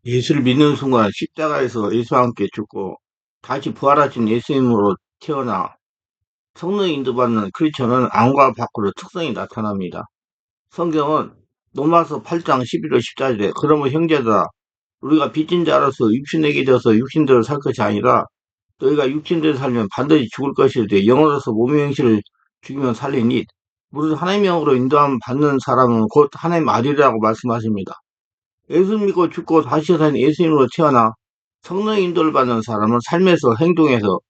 예수를 믿는 순간 십자가에서 예수와 함께 죽고 다시 부활하신 예수님으로 태어나 성령의 인도받는 크리스천은 안과 밖으로 특성이 나타납니다. 성경은 로마서 8장 11절 14절에 그러면 형제들아 우리가 빚진 자로서 육신에게 져서 육신대로 살 것이 아니라 너희가 육신대로 살면 반드시 죽을 것이되 영으로서 몸의 형식을 죽이면 살리니 무릇 하나님의 영으로 인도함 받는 사람은 곧 하나님 아들이라고 말씀하십니다. 예수 믿고 죽고 다시 산 예수님으로 태어나 성령의 인도를 받는 사람은 삶에서 행동에서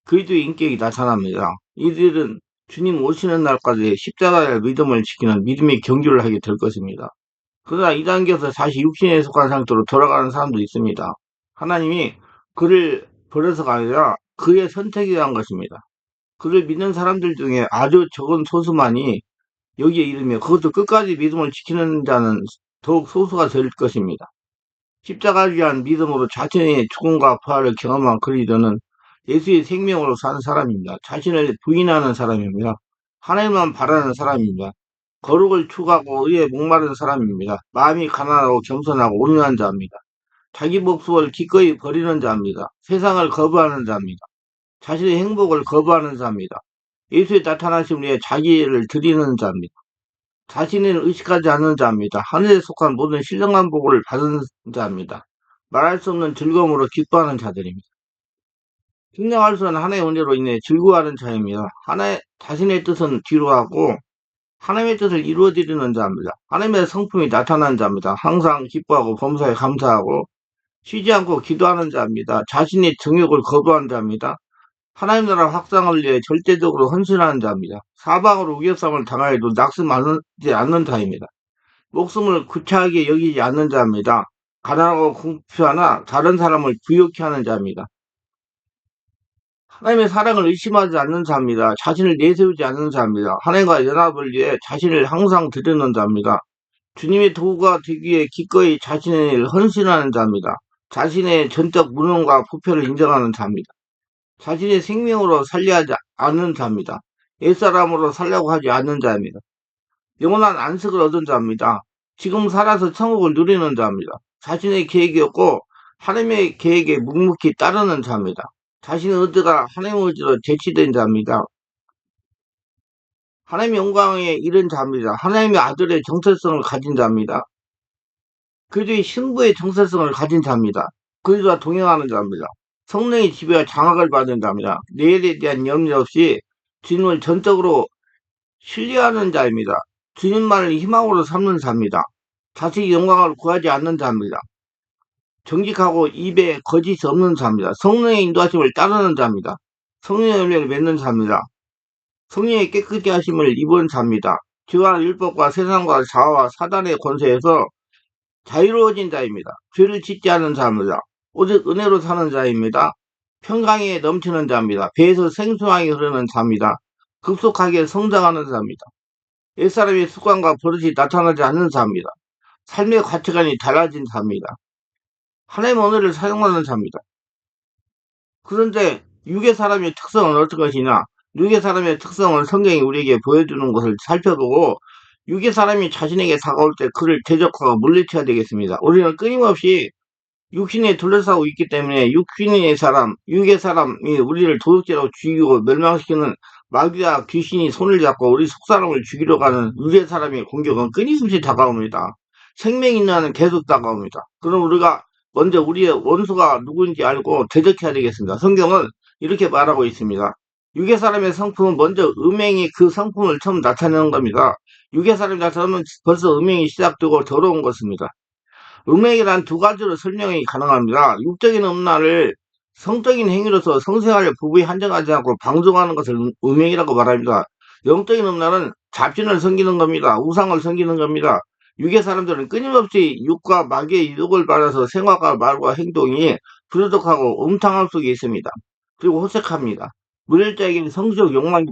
그리스도의 인격이 나타납니다. 이들은 주님 오시는 날까지 십자가의 믿음을 지키는 믿음의 경주를 하게 될 것입니다. 그러나 이 단계에서 다시 육신에 속한 상태로 돌아가는 사람도 있습니다. 하나님이 그를 버려서가 아니라 그의 선택에 의한 것입니다. 그를 믿는 사람들 중에 아주 적은 소수만이 여기에 이르며 그것도 끝까지 믿음을 지키는 자는 더욱 소수가 될 것입니다. 십자가를 위한 믿음으로 자신의 죽음과 부활을 경험한 그리스도는 예수의 생명으로 사는 사람입니다. 자신을 부인하는 사람입니다. 하나님만 바라는 사람입니다. 거룩을 추구하고 의에 목마른 사람입니다. 마음이 가난하고 겸손하고 온유한 자입니다. 자기 목숨을 기꺼이 버리는 자입니다. 세상을 거부하는 자입니다. 자신의 행복을 거부하는 자입니다. 예수의 나타나심 위해 자기를 드리는 자입니다. 자신을 의식하지 않는 자입니다. 하늘에 속한 모든 신령한 복을 받은 자입니다. 말할 수 없는 즐거움으로 기뻐하는 자들입니다. 증명할 수 없는 하나의 은혜로 인해 즐거워하는 자입니다. 하나의 자신의 뜻은 뒤로 하고 하나님의 뜻을 이루어드리는 자입니다. 하나님의 성품이 나타난 자입니다. 항상 기뻐하고 범사에 감사하고 쉬지 않고 기도하는 자입니다. 자신의 정욕을 거부한 자입니다. 하나님 나라 확장을 위해 절대적으로 헌신하는 자입니다. 사방으로 우겨쌈을 당하여도 낙심하지 않는 자입니다. 목숨을 구차하게 여기지 않는 자입니다. 가난하고 궁핍하나 다른 사람을 부욕케 하는 자입니다. 하나님의 사랑을 의심하지 않는 자입니다. 자신을 내세우지 않는 자입니다. 하나님과 연합을 위해 자신을 항상 드리는 자입니다. 주님의 도구가 되기 위해 기꺼이 자신을 헌신하는 자입니다. 자신의 전적 무능과 부패를 인정하는 자입니다. 자신의 생명으로 살려하지 않는 자입니다. 옛사람으로 살려고 하지 않는 자입니다. 영원한 안식을 얻은 자입니다. 지금 살아서 천국을 누리는 자입니다. 자신의 계획이 없고 하나님의 계획에 묵묵히 따르는 자입니다. 자신의 의지가 하나님의 의지로 대치된 자입니다. 하나님의 영광에 이른 자입니다. 하나님의 아들의 정체성을 가진 자입니다. 그리스도의 신부의 정체성을 가진 자입니다. 그리스도와 동행하는 자입니다. 성령의 지배와 장악을 받은 자입니다. 내일에 대한 염려 없이 주님을 전적으로 신뢰하는 자입니다. 주님만을 희망으로 삼는 자입니다. 자신의 영광을 구하지 않는 자입니다. 정직하고 입에 거짓이 없는 자입니다. 성령의 인도하심을 따르는 자입니다. 성령의 열매를 맺는 자입니다. 성령의 깨끗게 하심을 입은 자입니다. 죄와 율법과 세상과 자아와 사단의 권세에서 자유로워진 자입니다. 죄를 짓지 않는 자입니다. 오직 은혜로 사는 자입니다. 평강에 넘치는 자입니다. 배에서 생수강이 흐르는 자입니다. 급속하게 성장하는 자입니다. 옛사람의 습관과 버릇이 나타나지 않는 자입니다. 삶의 가치관이 달라진 자입니다. 하나님의 언어를 사용하는 자입니다. 그런데 육의 사람의 특성은 어떤 것이냐? 육의 사람의 특성을 성경이 우리에게 보여주는 것을 살펴보고 육의 사람이 자신에게 다가올 때 그를 대적하고 물리쳐야 되겠습니다. 우리는 끊임없이 육신에 둘러싸고 있기 때문에 육의 사람이 우리를 도둑질하고 죽이고 멸망시키는 마귀와 귀신이 손을 잡고 우리 속사람을 죽이러 가는 육의 사람의 공격은 끊임없이 다가옵니다. 생명 있는 한은 계속 다가옵니다. 그럼 우리가 먼저 우리의 원수가 누구인지 알고 대적해야 되겠습니다. 성경은 이렇게 말하고 있습니다. 육의 사람의 성품은 먼저 음행이 그 성품을 처음 나타내는 겁니다. 육의 사람이 나타나면 벌써 음행이 시작되고 더러운 것입니다. 음행이란 두 가지로 설명이 가능합니다. 육적인 음란을 성적인 행위로서 성생활에 부부에 한정하지 않고 방종하는 것을 음행이라고 말합니다. 영적인 음란은 잡신을 섬기는 겁니다. 우상을 섬기는 겁니다. 육의 사람들은 끊임없이 육과 마귀의 유혹을 받아서 생활과 말과 행동이 부도덕하고 음탕함 속에 있습니다. 그리고 호색합니다. 물질적인 성적 욕망이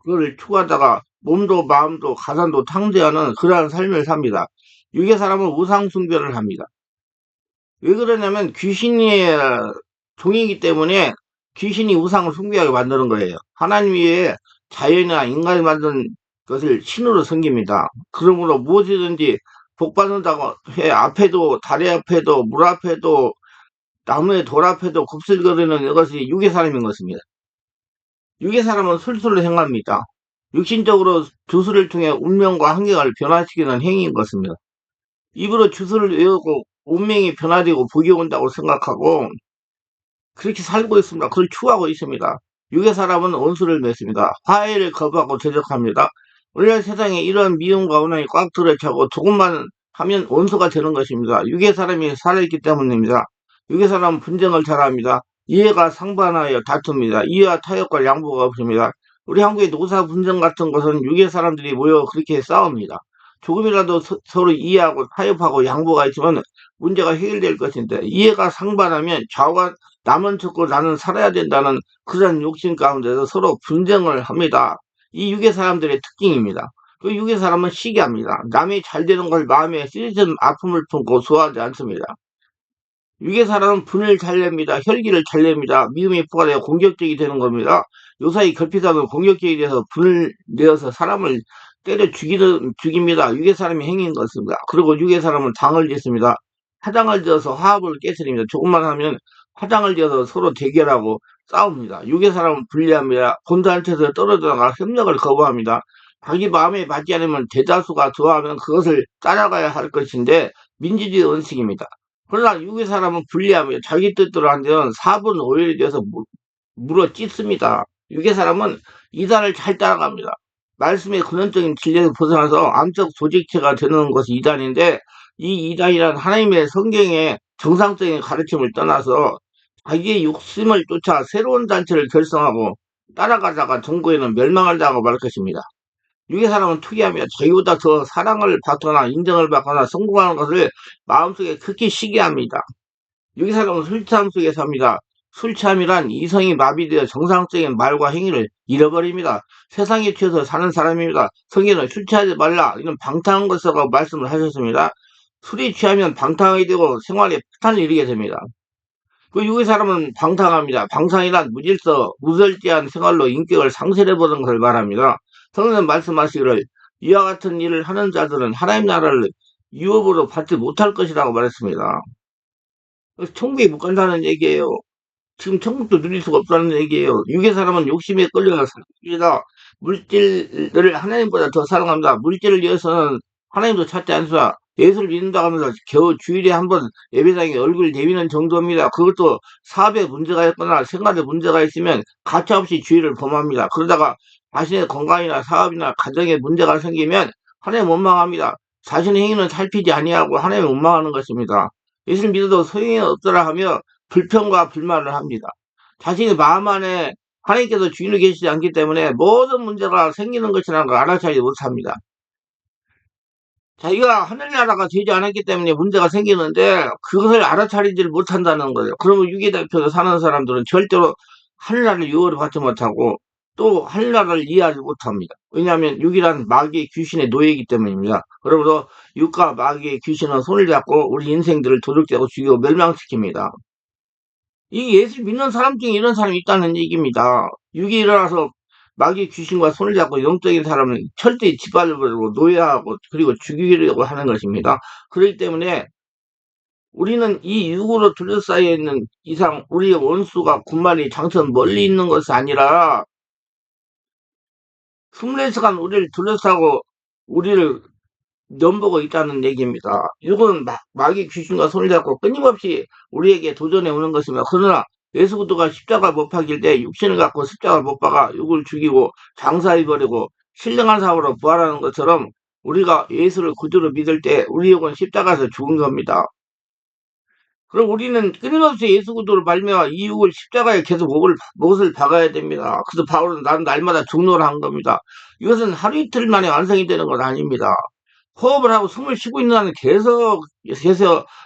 그걸 추구하다가 몸도 마음도 가산도 탕제하는 그러한 삶을 삽니다. 육의 사람은 우상 숭배를 합니다. 왜 그러냐면 귀신이 종이기 때문에 귀신이 우상을 숭배하게 만드는 거예요. 하나님 외에 자연이나 인간이 만든 것을 신으로 섬깁니다. 그러므로 무엇이든지 복 받는다고 해 앞에도 다리 앞에도 물 앞에도 나무의 돌 앞에도 곱슬거리는 이것이 육의 사람인 것입니다. 육의 사람은 술술로 행합니다. 육신적으로 주술을 통해 운명과 환경을 변화시키는 행위인 것입니다. 입으로 주술을 외우고 운명이 변화되고 복이 온다고 생각하고 그렇게 살고 있습니다. 그걸 추구하고 있습니다. 육의 사람은 원수를 맺습니다. 화해를 거부하고 대적합니다. 오늘날 세상에 이런 미움과 원한이 꽉 들어차고 조금만 하면 원수가 되는 것입니다. 육의 사람이 살아있기 때문입니다. 육의 사람은 분쟁을 잘합니다. 이해가 상반하여 다툽니다. 이해와 타협과 양보가 없습니다. 우리 한국의 노사 분쟁 같은 것은 육의 사람들이 모여 그렇게 싸웁니다. 조금이라도 서로 이해하고 타협하고 양보가 있으면 문제가 해결될 것인데 이해가 상반하면 좌우가 남은 죽고 나는 살아야 된다는 그런 욕심 가운데서 서로 분쟁을 합니다. 이 육의 사람들의 특징입니다. 그 육의 사람은 시기합니다. 남이 잘 되는 걸 마음에 쓰리던 아픔을 품고 좋아하지 않습니다. 육의 사람은 분을 잘 냅니다. 혈기를 잘 냅니다. 미움이 포괄되어 공격적이 되는 겁니다. 요사이 결핍하면 공격적이 돼서 분을 내어서 사람을 때려 죽입니다. 육의 사람이 행인 것입니다. 그리고 육의 사람은 당을 짓습니다. 화장을 지어서 화합을 깨뜨립니다. 조금만 하면 화장을 지어서 서로 대결하고 싸웁니다. 육의 사람은 불리합니다. 본단체에서 떨어져나가 협력을 거부합니다. 자기 마음에 맞지 않으면 대다수가 좋아하면 그것을 따라가야 할 것인데 민주주의 원칙입니다. 그러나 육의 사람은 불리하며 자기 뜻대로 안 되면 4분 5일에 대해서 물어 찢습니다. 육의 사람은 이단을 잘 따라갑니다. 말씀의 근원적인 진리에서 벗어나서 암적 조직체가 되는 것이 이단인데 이 이단이란 하나님의 성경의 정상적인 가르침을 떠나서 자기의 욕심을 쫓아 새로운 단체를 결성하고 따라가다가 종교에는 멸망을 당하고 말 것입니다. 육의 사람은 특이하며 자기보다 더 사랑을 받거나 인정을 받거나 성공하는 것을 마음속에 극히 시기합니다. 육의 사람은 술취함 속에 삽니다. 술취함이란 이성이 마비되어 정상적인 말과 행위를 잃어버립니다. 세상에 취해서 사는 사람입니다. 성경은 술 취하지 말라 이런 방탕한 것이라고 말씀을 하셨습니다. 술이 취하면 방탕하게 되고 생활에 파탄을 일으게 됩니다. 그 육의 사람은 방탕합니다. 방탕이란 무질서, 무설지한 생활로 인격을 상실해버리는 것을 말합니다. 성경은 말씀하시기를 이와 같은 일을 하는 자들은 하나님 나라를 유업으로 받지 못할 것이라고 말했습니다. 천국에 못 간다는 얘기예요. 지금 천국도 누릴 수가 없다는 얘기예요. 육의 사람은 욕심에 끌려가 삽니다. 물질을 하나님보다 더 사랑합니다. 물질을 위해서는 하나님도 찾지 않습니다. 예수를 믿는다고 하면서 겨우 주일에 한 번 예배당에 얼굴 내미는 정도입니다. 그것도 사업에 문제가 있거나 생활에 문제가 있으면 가차없이 주일을 범합니다. 그러다가 자신의 건강이나 사업이나 가정에 문제가 생기면 하나님 원망합니다. 자신의 행위는 살피지 아니하고 하나님 원망하는 것입니다. 예수를 믿어도 소용이 없더라 하며 불평과 불만을 합니다. 자신의 마음 안에 하나님께서 주인이 계시지 않기 때문에 모든 문제가 생기는 것이라는 걸 알아차리지 못합니다. 자기가 하늘나라가 되지 않았기 때문에 문제가 생기는데 그것을 알아차리지를 못한다는 거예요. 그러면 유괴대표로 사는 사람들은 절대로 하늘나라를 유월을 받지 못하고 또 하늘나라를 이해하지 못합니다. 왜냐하면 육이란 마귀의 귀신의 노예이기 때문입니다. 그러므로 육과 마귀의 귀신은 손을 잡고 우리 인생들을 도둑되고 죽이고 멸망시킵니다. 이 예수 믿는 사람 중에 이런 사람이 있다는 얘기입니다. 육이 일어나서 마귀 귀신과 손을 잡고 영적인 사람은 철저히 짓밟아버리고 노예하고 그리고 죽이려고 하는 것입니다. 그렇기 때문에 우리는 이 육으로 둘러싸여 있는 이상 우리의 원수가 군말이 장천 멀리 있는 것이 아니라 24시간 우리를 둘러싸고 우리를 넘보고 있다는 얘기입니다. 이건 마귀 귀신과 손을 잡고 끊임없이 우리에게 도전해 오는 것입니다. 그러나 예수 그리스도가 십자가 못 박일 때 육신을 갖고 십자가 못 박아 육을 죽이고 장사해버리고 신령한 사고로 부활하는 것처럼 우리가 예수를 구주로 믿을 때 우리 육은 십자가에서 죽은 겁니다. 그럼 우리는 끊임없이 예수 그리스도를 말미암아 이 육을 십자가에 계속 못을 박아야 됩니다. 그래서 바울은 나는 날마다 죽노라 한 겁니다. 이것은 하루 이틀 만에 완성이 되는 건 아닙니다. 호흡을 하고 숨을 쉬고 있는 한은 계속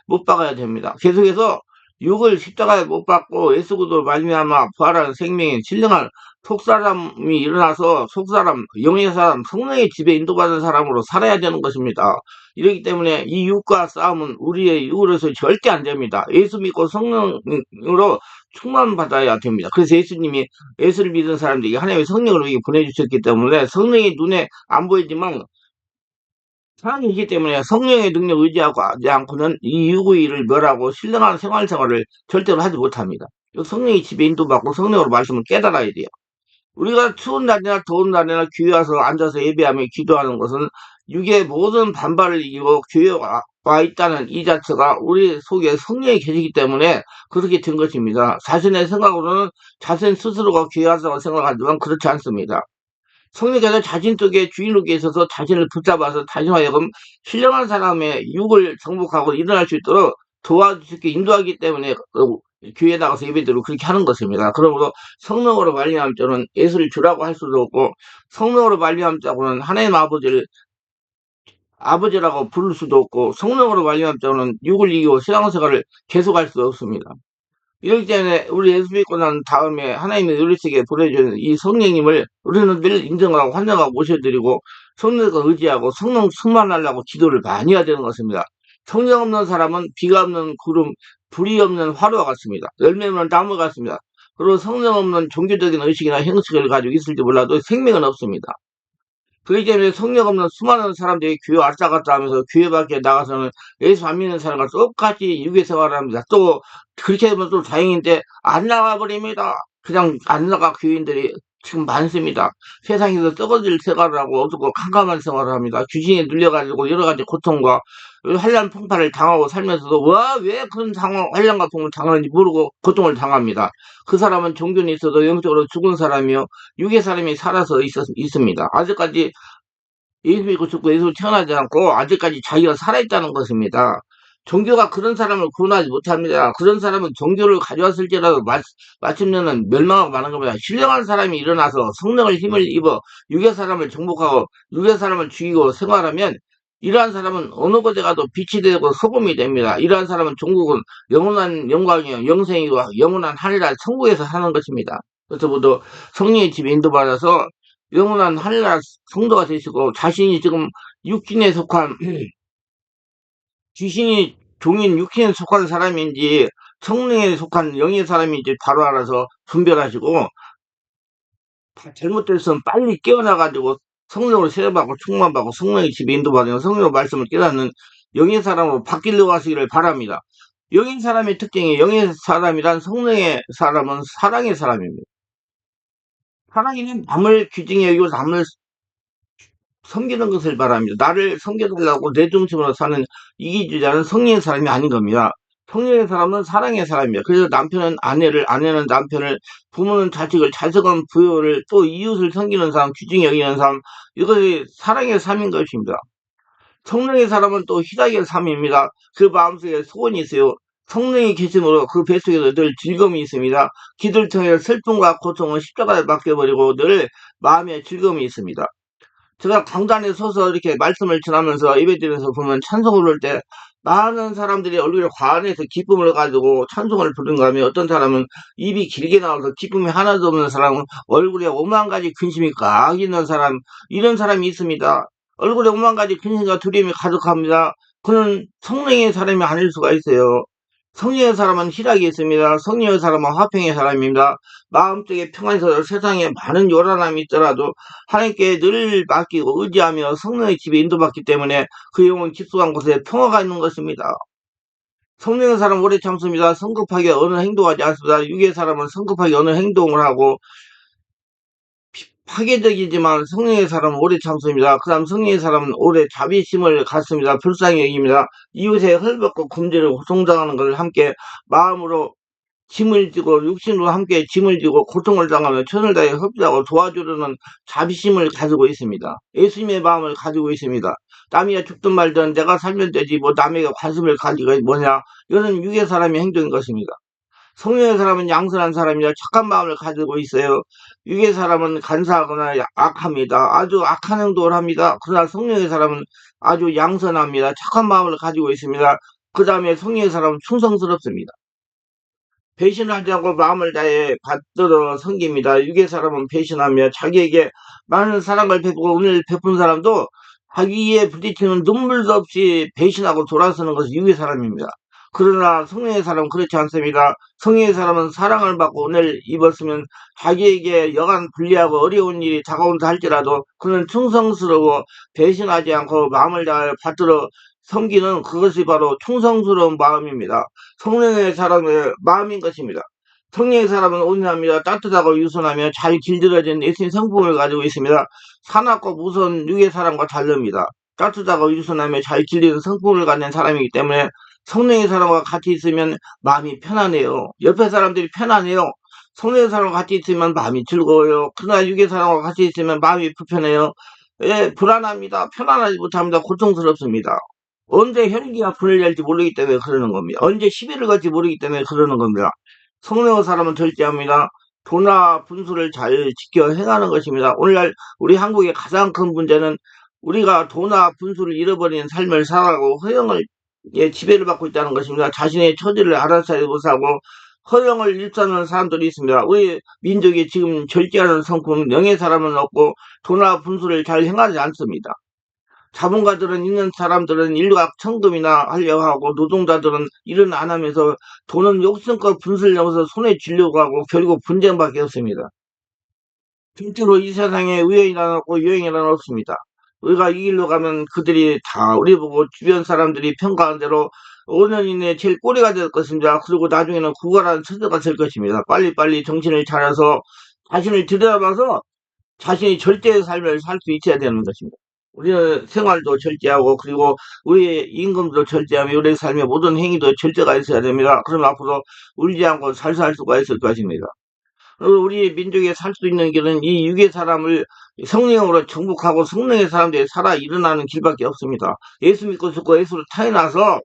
못 박아야 됩니다. 계속해서 육을 십자가에 못 박고 예수 그리스도로 말미암아 부활하는 생명인 신령한 속사람이 일어나서 속사람, 영의 사람, 성령의 집에 인도받은 사람으로 살아야 되는 것입니다. 이렇기 때문에 이 육과 싸움은 우리의 육으로서 절대 안 됩니다. 예수 믿고 성령으로 충만받아야 됩니다. 그래서 예수님이 예수를 믿은 사람들에게 하나님의 성령을 보내주셨기 때문에 성령이 눈에 안 보이지만 사람이기 때문에 성령의 능력 의지하고 하지 않고는 이 유구이를 멸하고 신령한 생활을 절대로 하지 못합니다. 성령의 집에 인도받고 성령으로 말씀을 깨달아야 돼요. 우리가 추운 날이나 더운 날이나 교회 와서 앉아서 예배하며 기도하는 것은 육의 모든 반발을 이기고 교회에 와 있다는 이 자체가 우리 속에 성령이 계시기 때문에 그렇게 된 것입니다. 자신의 생각으로는 자신 스스로가 교회 와서 생각하지만 그렇지 않습니다. 성령께서 자신 속에 주인으로 있어서 자신을 붙잡아서 자신하여금 신령한 사람의 육을 정복하고 일어날 수 있도록 도와주시게 인도하기 때문에 교회에 나가서 예배드리고 그렇게 하는 것입니다. 그러므로 성령으로 말미암은 자는 예수를 주라고 할 수도 없고 성령으로 말미암은 자고는 하나님 아버지라고 부를 수도 없고 성령으로 말미암은 자는 육을 이기고 신앙생활을 계속할 수 없습니다. 이렇기 때문에 우리 예수 믿고 난 다음에 하나님의 우리에게 보내주는 이 성령님을 우리는 늘 인정하고 환영하고 모셔드리고 성령과 의지하고 성령 충만하려고 기도를 많이 해야 되는 것입니다. 성령 없는 사람은 비가 없는 구름, 불이 없는 화로와 같습니다. 열매 없는 나무 같습니다. 그리고 성령 없는 종교적인 의식이나 형식을 가지고 있을지 몰라도 생명은 없습니다. 그렇기 때문에 성령 없는 수많은 사람들이 교회 왔다 갔다 하면서 교회 밖에 나가서는 예수 안 믿는 사람과 똑같이 유교 생활을 합니다. 또 그렇게 되면 또 다행인데 안 나가버립니다. 그냥 안 나가 교인들이 지금 많습니다. 세상에서 썩어질 생활을 하고 어두고 캄캄한 생활을 합니다. 귀신에 눌려가지고 여러 가지 고통과 환란 풍파를 당하고 살면서도 왜 그런 환란과 풍파를 당하는지 모르고 고통을 당합니다. 그 사람은 종교는 있어도 영적으로 죽은 사람이요 육의 사람이 살아서 있습니다. 아직까지 예수 믿고 죽고 예수 태어나지 않고 아직까지 자기가 살아있다는 것입니다. 종교가 그런 사람을 구원하지 못합니다. 그런 사람은 종교를 가져왔을지라도 마침내는 멸망하고 마는 겁니다. 신령한 사람이 일어나서 성령의 힘을 입어 육의 사람을 정복하고 육의 사람을 죽이고 생활하면 이러한 사람은 어느 곳에 가도 빛이 되고 소금이 됩니다. 이러한 사람은 종국은 영원한 영광이요 영생이고 영원한 하늘나라 천국에서 사는 것입니다. 그래서 모두 성령의 집에 인도받아서 영원한 하늘나라 성도가 되시고 자신이 지금 육신에 속한 귀신이 종인 육신에 속한 사람인지 성령에 속한 영의 사람인지 바로 알아서 분별하시고 다 잘못됐으면 빨리 깨어나가지고 성령으로 세례받고 충만받고 성령의 집에 인도받으면 성령의 말씀을 깨닫는 영의 사람으로 바뀌려고 하시기를 바랍니다. 영의 사람의 특징이 영의 사람이란 성령의 사람은 사랑의 사람입니다. 사랑이는 남을 귀중히 여기고 남을 섬기는 것을 바랍니다. 나를 섬겨달라고 내 중심으로 사는 이기주의자는 성령의 사람이 아닌 겁니다. 성령의 사람은 사랑의 사람입니다. 그래서 남편은 아내를, 아내는 남편을, 부모는 자식을, 자식은 부모를, 또 이웃을 섬기는 사람, 귀중히 여기는 사람, 이것이 사랑의 삶인 것입니다. 성령의 사람은 또 희락의 삶입니다. 그 마음속에 소원이 있어요. 성령이 계심으로 그 뱃속에도 늘 즐거움이 있습니다. 기도를 통해 슬픔과 고통은 십자가에 맡겨버리고 늘 마음에 즐거움이 있습니다. 제가 강단에 서서 이렇게 말씀을 전하면서 예배드리면서 보면 찬송을 부를 때 많은 사람들이 얼굴에 과한해서 기쁨을 가지고 찬송을 부르는가 하면 어떤 사람은 입이 길게 나와서 기쁨이 하나도 없는 사람은 얼굴에 오만 가지 근심이 꽉 있는 사람 이런 사람이 있습니다. 얼굴에 오만 가지 근심과 두려움이 가득합니다. 그는 성령의 사람이 아닐 수가 있어요. 성령의 사람은 희락이 있습니다. 성령의 사람은 화평의 사람입니다. 마음속에 평안이 있어서 세상에 많은 요란함이 있더라도 하나님께 늘 맡기고 의지하며 성령의 집에 인도받기 때문에 그 영혼 깊숙한 곳에 평화가 있는 것입니다. 성령의 사람은 오래 참습니다. 성급하게 어느 행동하지 않습니다. 육의 사람은 성급하게 어느 행동을 하고 파괴적이지만 성령의 사람은 오래 참습니다. 그 다음 성령의 사람은 오래 자비심을 갖습니다. 불쌍히 여깁니다. 이웃의 헐벗고 굶주려 고통당하는 것을 함께 마음으로 짐을 지고 육신으로 함께 짐을 지고 고통을 당하며 천을 다해 협조하고 도와주려는 자비심을 가지고 있습니다. 예수님의 마음을 가지고 있습니다. 남이 죽든 말든 내가 살면 되지 뭐 남에게 관심을 가지고 뭐냐 이것은 육의 사람의 행동인 것입니다. 성령의 사람은 양선한 사람이라 착한 마음을 가지고 있어요. 육의 사람은 간사하거나 악합니다. 아주 악한 행동을 합니다. 그러나 성령의 사람은 아주 양선합니다. 착한 마음을 가지고 있습니다. 그 다음에 성령의 사람은 충성스럽습니다. 배신하지 않고 마음을 다해 받들어 섬깁니다. 육의 사람은 배신하며 자기에게 많은 사랑을 베푸고 은혜를 베푼 사람도 자기에 부딪히는 눈물도 없이 배신하고 돌아서는 것이 육의 사람입니다. 그러나 성령의 사람은 그렇지 않습니다. 성령의 사람은 사랑을 받고 은혜를 입었으면 자기에게 여간 불리하고 어려운 일이 다가온다 할지라도 그는 충성스러워 배신하지 않고 마음을 다해 받들어 섬기는 그것이 바로 충성스러운 마음입니다. 성령의 사람의 마음인 것입니다. 성령의 사람은 온유합니다. 따뜻하고 유순하며 잘 길들여진 내신 성품을 가지고 있습니다. 사납고 무서운 육의 사람과 다릅니다. 따뜻하고 유순하며 잘 길들여진 성품을 가진 사람이기 때문에 성령의 사람과 같이 있으면 마음이 편하네요. 옆에 사람들이 편하네요. 성령의 사람과 같이 있으면 마음이 즐거워요. 그러나 육의 사람과 같이 있으면 마음이 불편해요. 예, 불안합니다. 편안하지 못합니다. 고통스럽습니다. 언제 혈기가 분열될지 모르기 때문에 그러는 겁니다. 언제 시비를 걸지 모르기 때문에 그러는 겁니다. 성령의 사람은 절제합니다. 도나 분수를 잘 지켜 행하는 것입니다. 오늘날 우리 한국의 가장 큰 문제는 우리가 도나 분수를 잃어버리는 삶을 살아가고 허영을 지배를 받고 있다는 것입니다. 자신의 처지를 알아차리지 못하고 허영을 일삼는 사람들이 있습니다. 우리 민족이 지금 절제하는 성품은 영의 사람은 없고 도나 분수를 잘 행하지 않습니다. 자본가들은 있는 사람들은 일각 천금이나 하려고 하고 노동자들은 일은 안 하면서 돈은 욕심껏 분수를 내면서 손에 쥐려고 하고 결국 분쟁밖에 없습니다. 실제로 이 세상에 우연이라는 없고 유행이라는 없습니다. 우리가 이 길로 가면 그들이 다 우리 보고 주변 사람들이 평가한 대로 5년 이내에 제일 꼬리가 될 것입니다. 그리고 나중에는 구걸하는 처자가 될 것입니다. 빨리빨리 정신을 차려서 자신을 들여다봐서 자신이 절제의 삶을 살 수 있어야 되는 것입니다. 우리는 생활도 절제하고 그리고 우리의 임금도 절제하며 우리의 삶의 모든 행위도 절제가 있어야 됩니다. 그럼 앞으로 울지 않고 잘 살 수가 있을 것입니다. 우리 민족에 살 수 있는 길은 이 육의 사람을 성령으로 정복하고 성령의 사람들이 살아 일어나는 길밖에 없습니다. 예수 믿고 죽고 예수로 타인나서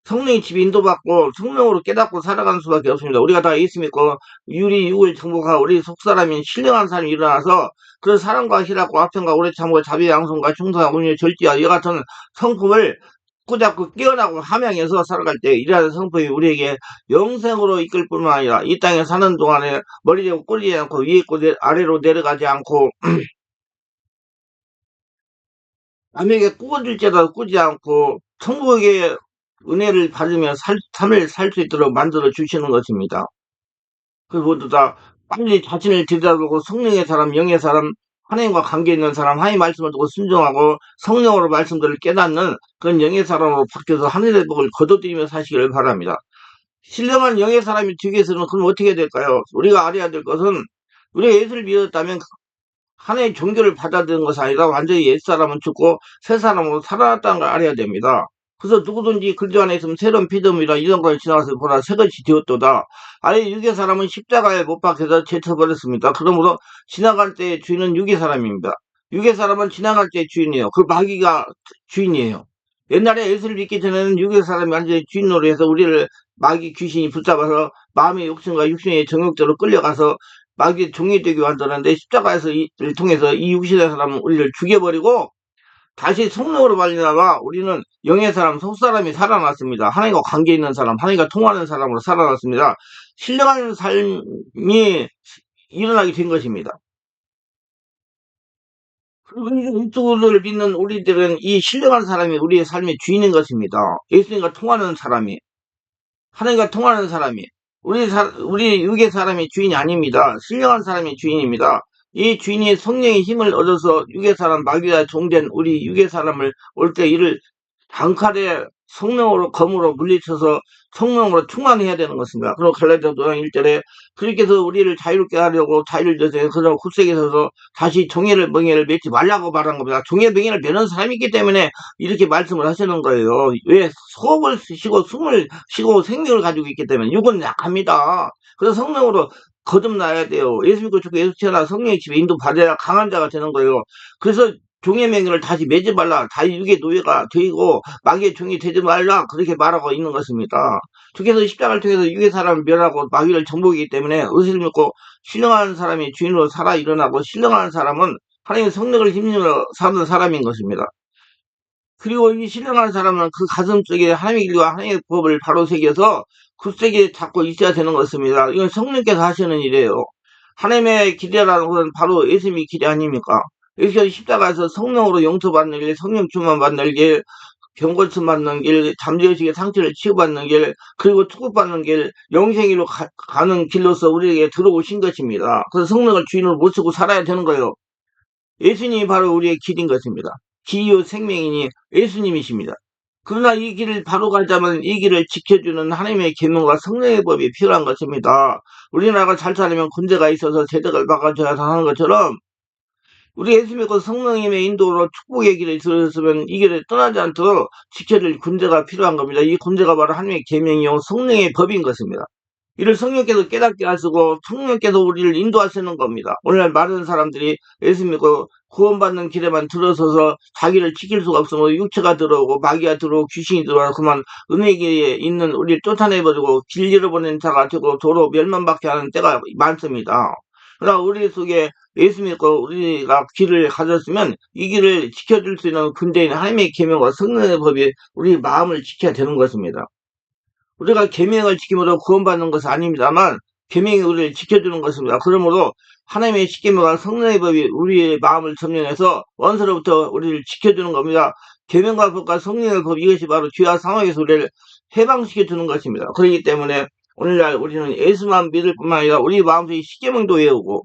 성령의 집에 인도받고 성령으로 깨닫고 살아가는 수밖에 없습니다. 우리가 다 예수 믿고 유리 육을 정복하고 우리 속사람인 신령한 사람이 일어나서 그 사랑과 희락과 화평과 오래 참고 자비 양성과 충성과 온유 절제와 이 같은 성품을 꾸잡고 깨어나고 함양해서 살아갈 때 이러한 성품이 우리에게 영생으로 이끌 뿐만 아니라 이 땅에 사는 동안에 머리 대고 꼴리지 않고 위에 있고 아래로 내려가지 않고 남에게 꾸어줄지라도 꾸지 않고 천국의 은혜를 받으며 삶을 살 수 있도록 만들어 주시는 것입니다. 그 모두 다 빨리 자신을 들여다보고 성령의 사람, 영의 사람, 하나님과 관계 있는 사람, 하나님 말씀을 듣고 순종하고 성령으로 말씀들을 깨닫는 그런 영의 사람으로 바뀌어서 하늘의 복을 거둬들이며 사시기를 바랍니다. 신령한 영의 사람이 되기 위해서는 그럼 어떻게 될까요? 우리가 알아야 될 것은 우리가 예수를 믿었다면 하나의 종교를 받아들이는 것이 아니라 완전히 옛사람은 죽고 새사람으로 살아났다는 걸 알아야 됩니다. 그래서 누구든지 그리스도 안에 있으면 새로운 피조물이라 이런 걸 지나가서 보라 새것이 되었도다. 아예 육의 사람은 십자가에 못 박혀서 제쳐버렸습니다. 그러므로 지나갈 때의 주인은 육의 사람입니다. 육의 사람은 지나갈 때의 주인이에요. 그 마귀가 주인이에요. 옛날에 예수를 믿기 전에는 육의 사람이 완전히 주인으로 해서 우리를 마귀 귀신이 붙잡아서 마음의 욕심과 육신의 정욕대로 끌려가서 마귀의 종이 되게 만드는데 십자가에서 이를 통해서 이 육신의 사람은 우리를 죽여버리고 다시 성령으로 말미암아 우리는 영의 사람, 속사람이 살아났습니다. 하나님과 관계 있는 사람, 하나님과 통하는 사람으로 살아났습니다. 신령한 삶이 일어나게 된 것입니다. 그리고 예수를 믿는 우리들은 이 신령한 사람이 우리의 삶의 주인인 것입니다. 예수님과 통하는 사람이, 하나님과 통하는 사람이, 우리 육의 사람이 주인이 아닙니다. 신령한 사람이 주인입니다. 이 주인이 성령의 힘을 얻어서 육의 사람, 마귀가 종된 우리 육의 사람을 올 때 이를 단칼에 성령으로 검으로 물리쳐서 성령으로 충만해야 되는 것입니다. 그리고 갈라디아서 1절에 그렇게 해서 우리를 자유롭게 하려고 자유를 주세요. 그래서 굳세게 서서 다시 종의 멍에를 맺지 말라고 말한 겁니다. 종의 멍에를 매는 사람이 있기 때문에 이렇게 말씀을 하시는 거예요. 왜? 호흡을 쉬고 숨을 쉬고 생명을 가지고 있기 때문에 육은 약합니다. 그래서 성령으로 거듭나야 돼요. 예수 믿고 죽고 예수 태어나 성령의 집에 인도받아야 강한 자가 되는 거예요. 그래서 종의 맹렬을 다시 매지 말라. 다시 육의 노예가 되고 마귀의 종이 되지 말라. 그렇게 말하고 있는 것입니다. 주께서 십자가를 통해서 육의 사람을 멸하고 마귀를 정복이기 때문에 의식을 믿고 신령한 사람이 주인으로 살아 일어나고 신령한 사람은 하나님의 성령을 힘입어 사는 사람인 것입니다. 그리고 이 신령한 사람은 그 가슴 속에 하나님의 길과 하나님의 법을 바로 새겨서 굳세게 잡고 있어야 되는 것입니다. 이건 성령께서 하시는 일이에요. 하나님의 기대라는 것은 바로 예수님의 기대 아닙니까? 예수님이 십자가에서 성령으로 용서받는 길, 성령 충만 받는 길, 병고침 받는 길, 잠재의식의 상처를 치유받는 길, 그리고 투급받는 길, 영생이로 가는 길로서 우리에게 들어오신 것입니다. 그래서 성령을 주인으로 모시고 살아야 되는 거예요. 예수님이 바로 우리의 길인 것입니다. 기요 생명이니 예수님이십니다. 그러나 이 길을 바로 가자면 이 길을 지켜주는 하나님의 계명과 성령의 법이 필요한 것입니다. 우리나라가 잘 살려면 군대가 있어서 제대를 막아줘야 하는 것처럼 우리 예수 믿고 성령님의 인도로 축복의 길을 들었으면 이 길을 떠나지 않도록 지켜줄 군대가 필요한 겁니다. 이 군대가 바로 하나님의 계명이요 성령의 법인 것입니다. 이를 성령께서 깨닫게 하시고 성령께서 우리를 인도하시는 겁니다. 오늘날 많은 사람들이 예수 믿고 구원받는 길에만 들어서서 자기를 지킬 수가 없으면 육체가 들어오고 마귀가 들어오고 귀신이 들어와서 그만 은혜기에 있는 우리를 쫓아내버리고 길 잃어버리는 자가 되고 도로 멸망밖에 하는 때가 많습니다. 그러나 우리 속에 예수 믿고 우리가 길을 가졌으면 이 길을 지켜줄 수 있는 군대인 하나님의 계명과 성령의 법이 우리 마음을 지켜야 되는 것입니다. 우리가 계명을 지킴으로 구원받는 것은 아닙니다만 계명이 우리를 지켜주는 것입니다. 그러므로 하나님의 십계명과 성령의 법이 우리의 마음을 점령해서 원수로부터 우리를 지켜주는 겁니다. 계명과 법과 성령의 법 이것이 바로 죄와 상황에서 우리를 해방시켜 주는 것입니다. 그렇기 때문에 오늘날 우리는 예수만 믿을 뿐만 아니라 우리 마음속에 십계명도 외우고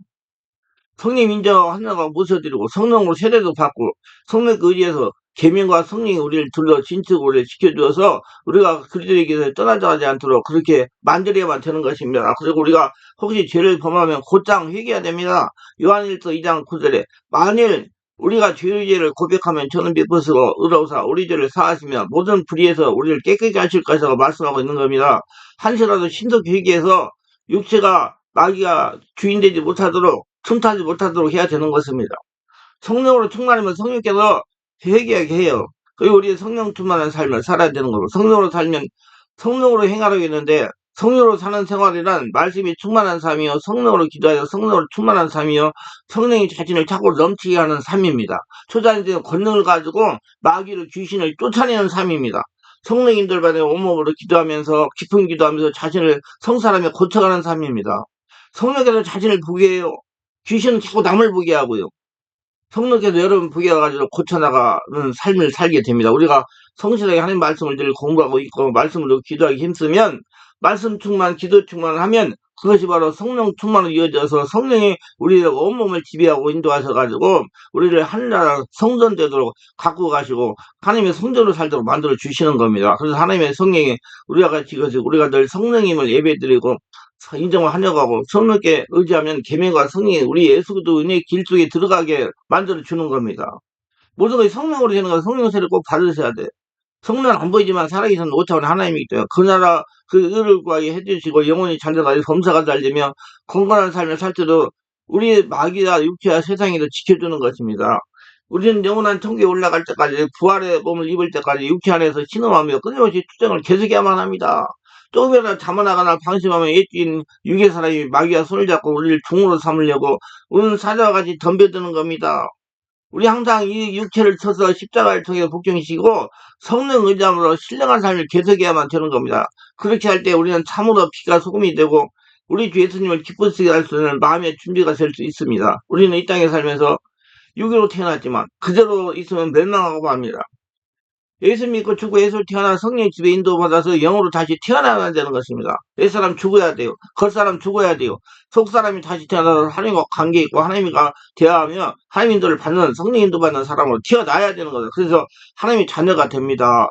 성령 인정 하나가 모셔드리고 성령으로 세례도 받고 성령 그 의지에서 계명과 성령이 우리를 둘러 진치고 우리를 지켜주어서 우리가 그리스도의 길을 떠나지 않도록 그렇게 만들어야만 되는 것입니다. 그리고 우리가 혹시 죄를 범하면 곧장 회개해야 됩니다. 요한일서 2장 9절에 만일 우리가 죄를 고백하면 저는 베푸시고 의로우사 우리 죄를 사하시며 모든 불의에서 우리를 깨끗게 하실 것이라고 말씀하고 있는 겁니다. 한시라도 신속히 회개해서 육체가 마귀가 주인되지 못하도록 틈타지 못하도록 해야 되는 것입니다. 성령으로 충만하면 성령께서 회개하게 해요. 그리고 우리 성령 충만한 삶을 살아야 되는 거고 성령으로 살면 성령으로 행하라고 했는데 성령으로 사는 생활이란 말씀이 충만한 삶이요 성령으로 기도하여 성령으로 충만한 삶이요 성령이 자신을 자꾸 넘치게 하는 삶입니다. 초자연적인 권능을 가지고 마귀를 귀신을 쫓아내는 삶입니다. 성령 인도를 온몸으로 기도하면서 깊은 기도하면서 자신을 성사람에 고쳐가는 삶입니다. 성령께서 자신을 보게 해요. 귀신은 자꾸 남을 보게 하고요. 성령께서 여러분 보게 해가지고 고쳐나가는 삶을 살게 됩니다. 우리가 성실하게 하나님 말씀을 늘 공부하고 있고 말씀으로 기도하기 힘쓰면 말씀 충만, 기도 충만하면 그것이 바로 성령 충만으로 이어져서 성령이 우리의 온몸을 지배하고 인도하셔가지고 우리를 하늘나라 성전 되도록 갖고 가시고 하나님의 성전으로 살도록 만들어 주시는 겁니다. 그래서 하나님의 성령이 우리가 같이 우리가 늘 성령님을 예배드리고 인정을 하려고 하고 성령께 의지하면 계명과 성령이 우리 예수 그리스도 은혜의 길 속에 들어가게 만들어 주는 겁니다. 모든 것이 성령으로 되는 건 성령 세를 꼭 받으셔야 돼. 성령은 안 보이지만 살아계신 오차원 하나님이기 때문에 그 나라 그 의를 구하게 해주시고 영혼이 잘 돼가지고 범사가 잘 되면 건강한 삶을 살 때도 우리 마귀와 육체와 세상에도 지켜주는 것입니다. 우리는 영원한 천국에 올라갈 때까지 부활의 몸을 입을 때까지 육체 안에서 신음하며 끊임없이 투쟁을 계속해야만 합니다. 조금이라도 자만하거나 방심하면 옛주인 육의 사람이 마귀와 손을 잡고 우리를 종으로 삼으려고 우리는 사자와 같이 덤벼드는 겁니다. 우리 항상 이 육체를 쳐서 십자가를 통해 복종시키고 성령 의지함으로 신령한 삶을 계속해야만 되는 겁니다. 그렇게 할 때 우리는 참으로 피가 소금이 되고 우리 주 예수님을 기쁘시게 할 수 있는 마음의 준비가 될 수 있습니다. 우리는 이 땅에 살면서 육으로 태어났지만 그대로 있으면 멸망하고 맙니다. 예수 믿고 죽고 예수 태어나 성령 집에 인도받아서 영으로 다시 태어나야 되는 것입니다. 옛사람 죽어야 돼요. 겉사람 죽어야 돼요. 속사람이 다시 태어나서 하나님과 관계 있고 하나님과 대화하며 하나님 인도를 받는 성령 인도받는 사람으로 태어나야 되는 거죠. 그래서 하나님의 자녀가 됩니다.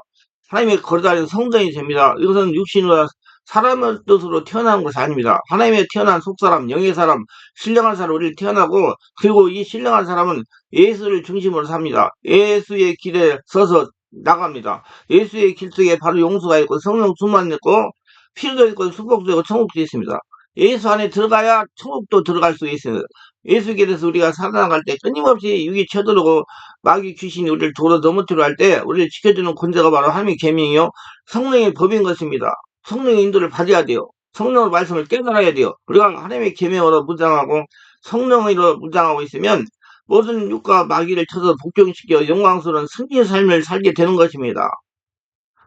하나님의 거듭나는 성전이 됩니다. 이것은 육신으로 사람의 뜻으로 태어난 것이 아닙니다. 하나님의 태어난 속사람, 영의 사람, 신령한 사람 우리를 태어나고 그리고 이 신령한 사람은 예수를 중심으로 삽니다. 예수의 길에 서서 나갑니다. 예수의 길 속에 바로 용서가 있고 성령 충만이 있고 피도 있고 축복도 있고 천국도 있습니다. 예수 안에 들어가야 천국도 들어갈 수 있습니다. 예수 길에서 우리가 살아나갈 때 끊임없이 육이 쳐들어오고 마귀 귀신이 우리를 도로 넘어뜨려 할 때 우리를 지켜주는 권세가 바로 하나님의 계명이요 성령의 법인 것입니다. 성령의 인도를 받아야 돼요. 성령의 말씀을 깨달아야 돼요. 우리가 하나님의 계명으로 무장하고 성령으로 무장하고 있으면 모든 육과 마귀를 쳐서 복종시켜 영광스러운 승리의 삶을 살게 되는 것입니다.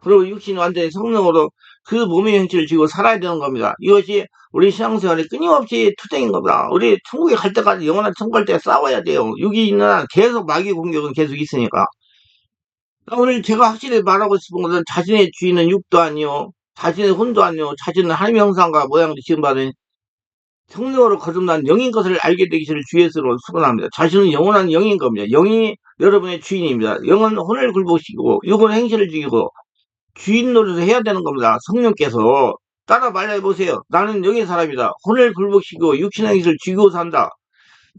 그리고 육신이 완전히 성령으로 그 몸의 형체를 쥐고 살아야 되는 겁니다. 이것이 우리 신앙생활이 끊임없이 투쟁인 겁니다. 우리 천국에 갈 때까지 영원한 천국 갈 때 싸워야 돼요. 육이 있는 한 계속 마귀 공격은 계속 있으니까. 오늘 제가 확실히 말하고 싶은 것은 자신의 주인은 육도 아니요, 자신의 혼도 아니요, 자신은 하나님의 형상과 모양을 지음받은 성령으로 거듭난 영인 것을 알게 되기를 주 예수로 축원합니다. 자신은 영원한 영인 겁니다. 영이 여러분의 주인입니다. 영은 혼을 굴복시키고 육은 행실을 죽이고 주인 노릇을 해야 되는 겁니다. 성령께서 따라 말해보세요. 나는 영의 사람이다. 혼을 굴복시키고 육신 행실을 죽이고 산다.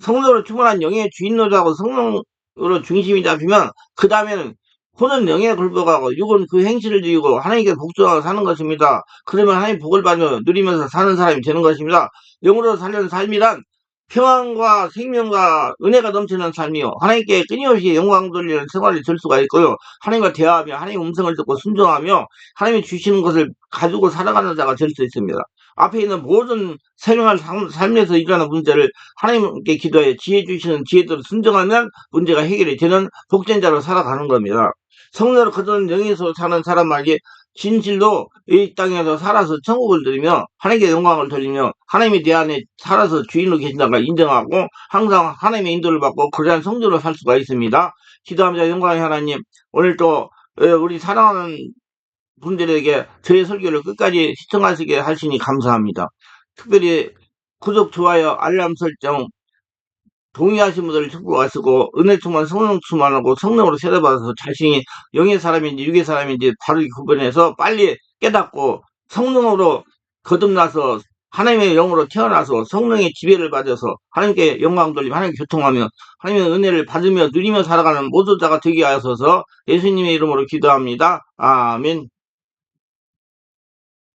성령으로 충만한 영의 주인 노릇하고 성령으로 중심이 잡히면 그 다음에는 혼은 영에 굴복하고 육은 그 행실을 죽이고 하나님께 복종하고 사는 것입니다. 그러면 하나님 복을 받으며 누리면서 사는 사람이 되는 것입니다. 영으로 살려는 삶이란 평안과 생명과 은혜가 넘치는 삶이요, 하나님께 끊임없이 영광 돌리는 생활이 될 수가 있고요, 하나님과 대화하며 하나님 음성을 듣고 순종하며 하나님이 주시는 것을 가지고 살아가는 자가 될 수 있습니다. 앞에 있는 모든 생활 삶에서 일어나는 문제를 하나님께 기도해 지혜 주시는 지혜대로 순종하면 문제가 해결이 되는 복된 자로 살아가는 겁니다. 성령으로 거듭난 영에서 사는 사람 말기 진실로 이 땅에서 살아서 천국을 누리며 하나님께 영광을 돌리며 하나님이 내 안에 살아서 주인으로 계신다는 걸 인정하고 항상 하나님의 인도를 받고 거대한 성도로 살 수가 있습니다. 기도합니다. 영광의 하나님, 오늘 또 우리 사랑하는 분들에게 저의 설교를 끝까지 시청하시게 하시니 감사합니다. 특별히 구독, 좋아요, 알람 설정, 동의하신 분들 축복하시고 은혜 충만, 성령 충만하고 성령으로 세례받아서 자신이 영의 사람인지 육의 사람인지 바르게 구분해서 빨리 깨닫고 성령으로 거듭나서 하나님의 영으로 태어나서 성령의 지배를 받아서 하나님께 영광 돌리며 하나님께 교통하며 하나님의 은혜를 받으며 누리며 살아가는 모두자가 되게 하소서. 예수님의 이름으로 기도합니다. 아멘.